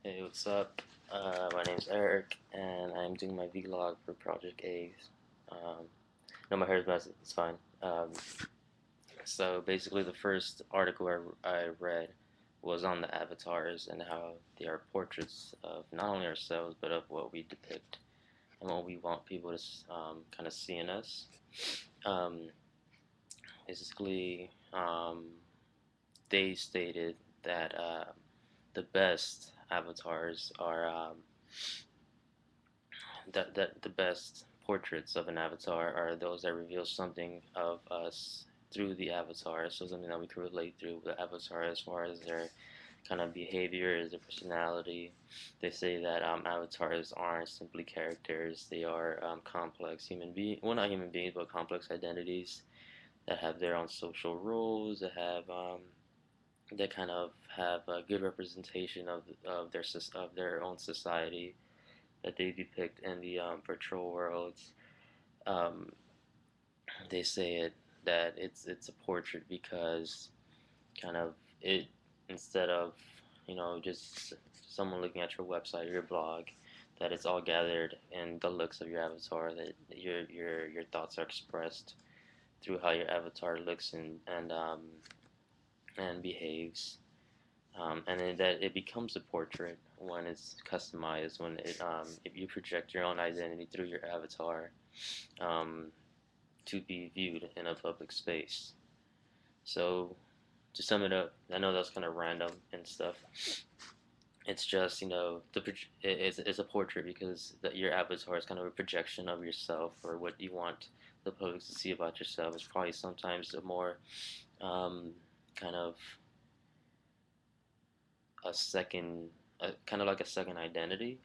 Hey, what's up? My name's Eric, and I'm doing my vlog for Project A. Um, no, my hair's messy. It's fine. So basically, the first article I read was on the avatars and how they are portraits of not only ourselves but of what we depict and what we want people to kind of see in us. Um, basically, they stated that the best avatars are that the best portraits of an avatar are those that reveal something of us through the avatar, so something that we can relate through the avatar as far as their kind of behavior, their personality. They say that avatars aren't simply characters; they are complex human beings. Well, not human beings, but complex identities that have their own social roles, that kind of have a good representation of their own society that they depict in the virtual worlds. Um, they say that it's a portrait because kind of it instead of just someone looking at your website or your blog, that it's all gathered in the looks of your avatar, that your thoughts are expressed through how your avatar looks and behaves. And then that it becomes a portrait when it's customized, when if you project your own identity through your avatar, um, to be viewed in a public space. So to sum it up, I know that's kind of random and stuff. It's just it's a portrait because your avatar is kind of a projection of yourself or what you want the public to see about yourself. It's probably sometimes a more um, kind of a second, kind of like a second identity.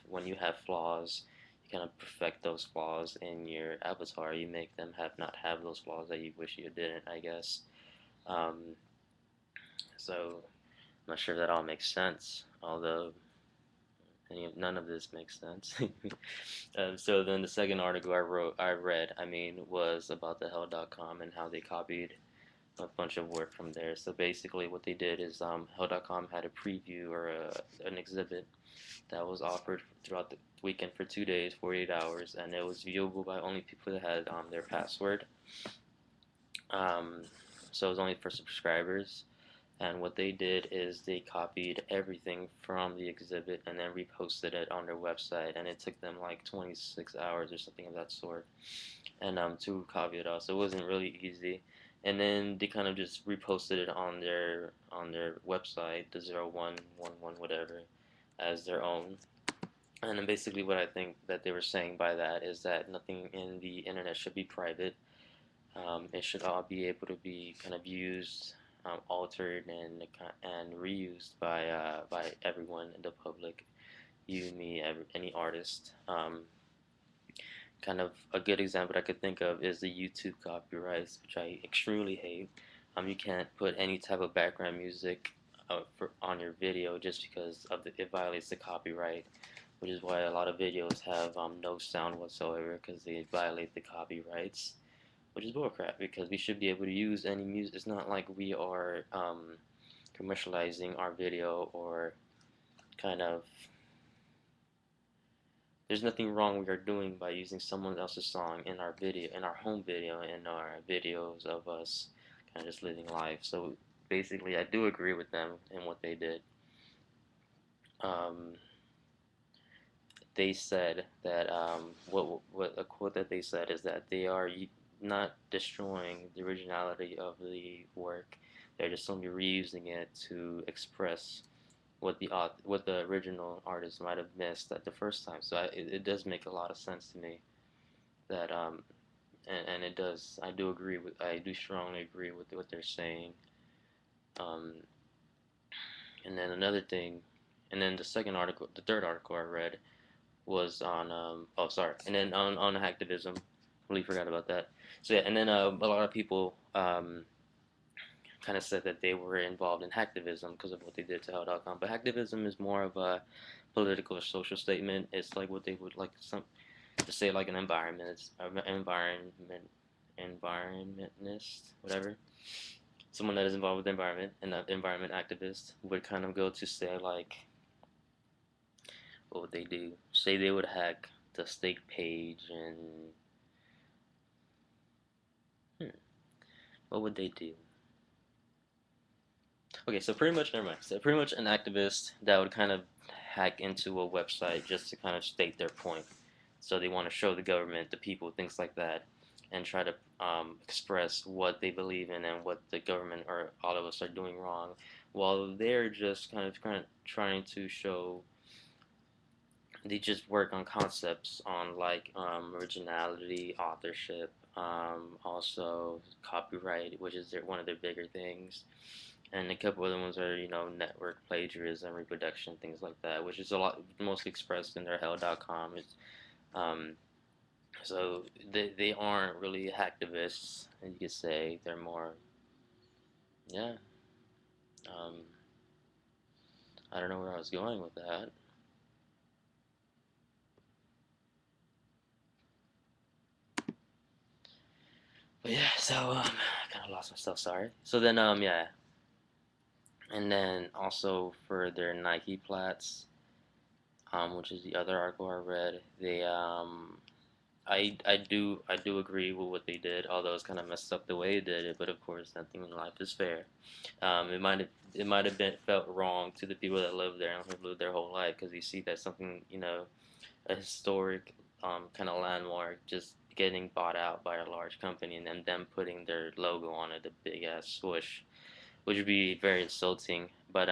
When you have flaws, you kind of perfect those flaws in your avatar. You make them not have those flaws that you wish you didn't, I guess. Um, so I'm not sure if that all makes sense, although none of this makes sense. So then the second article I read, was about the hell.com and how they copied a bunch of work from there. So basically, what they did is hell.com had a preview or an exhibit that was offered throughout the weekend for 2 days, 48 hours, and it was viewable by only people that had their password. Um, so it was only for subscribers. And what they did is they copied everything from the exhibit and then reposted it on their website. And it took them like 26 hours or something of that sort, and to copy it all. So it wasn't really easy. And then they kind of just reposted it on their website, the 0111 whatever, as their own. And then basically what I think that they were saying by that is that nothing in the internet should be private. It should all be able to be kind of used, altered, and reused by everyone in the public, you, me, any artist. Kind of a good example I could think of is the YouTube copyrights, which I extremely hate. You can't put any type of background music on your video just because it violates the copyright, which is why a lot of videos have no sound whatsoever because they violate the copyrights, which is bullcrap because we should be able to use any music. It's not like we are commercializing our video or kind of. There's nothing wrong we are doing by using someone else's song in our video, in our home video, in our videos of us kind of just living life. So basically, I do agree with them in what they did. Um, they said that what a quote that they said is that they are not destroying the originality of the work. They're just only reusing it to express what the original artist might have missed at the first time. So it does make a lot of sense to me that and it does. I do strongly agree with what they're saying. Um, and then another thing, and then the third article I read was on oh sorry, and then on hacktivism. Really forgot about that. So yeah, and then a lot of people kind of said that they were involved in hacktivism because of what they did to Hell.com. But hacktivism is more of a political or social statement. It's like what they would like some to say like an environmentalist, whatever. someone that is involved with the environment, an environment activist, would kind of go to say like, what would they do? Say they would hack the stake page and what would they do? Okay, so pretty much, never mind. So pretty much an activist that would kind of hack into a website just to kind of state their point. So they want to show the government, the people, things like that, and try to express what they believe in and what the government or all of us are doing wrong, while they're just kind of trying to show. They just work on concepts on like originality, authorship, also copyright, which is one of their bigger things, and a couple other ones are network plagiarism, reproduction, things like that, which is a lot mostly expressed in their hell.com. It's, um, so they aren't really hacktivists, and you could say they're more, yeah. Um, I don't know where I was going with that, but yeah. So I kind of lost myself. Sorry. So then yeah, and then also for their Nike plats, which is the other article I read, I do agree with what they did, although it's kind of messed up the way they did it. But of course, nothing in life is fair. It might have been felt wrong to the people that live there and have lived their whole life because you see that something a historic kind of landmark just getting bought out by a large company and then them putting their logo on it, the big ass swoosh, which would be very insulting. But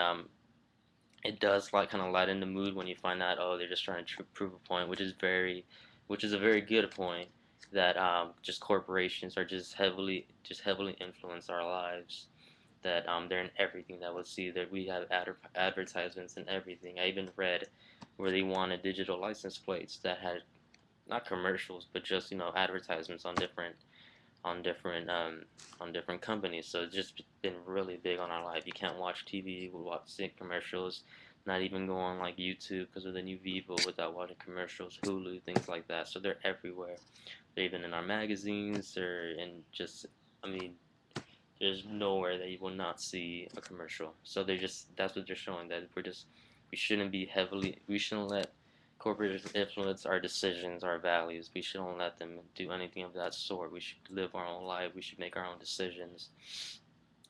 it does like kind of lighten the mood when you find out, oh, they're just trying to prove a point, which is a very good point, that just corporations are just heavily influence our lives, that they're in everything that we see, that we have advertisements and everything. I even read where they wanted digital license plates that had not commercials but just advertisements on different on different companies. So it's just been really big on our life. You can't watch TV without seeing commercials. Not even go on like YouTube because of the new Vivo without watching commercials, Hulu, things like that. So they're everywhere. They're even in our magazines or in just, I mean, there's nowhere that you will not see a commercial. So that's what they're showing, that we shouldn't let corporate influence our decisions, our values. We shouldn't let them do anything of that sort. We should live our own life. We should make our own decisions,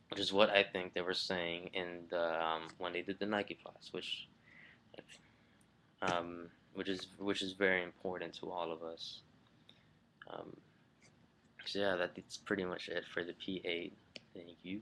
which is what I think they were saying in the when they did the Nike class, which is very important to all of us. Um, so yeah, that's pretty much it for the P8. Thank you.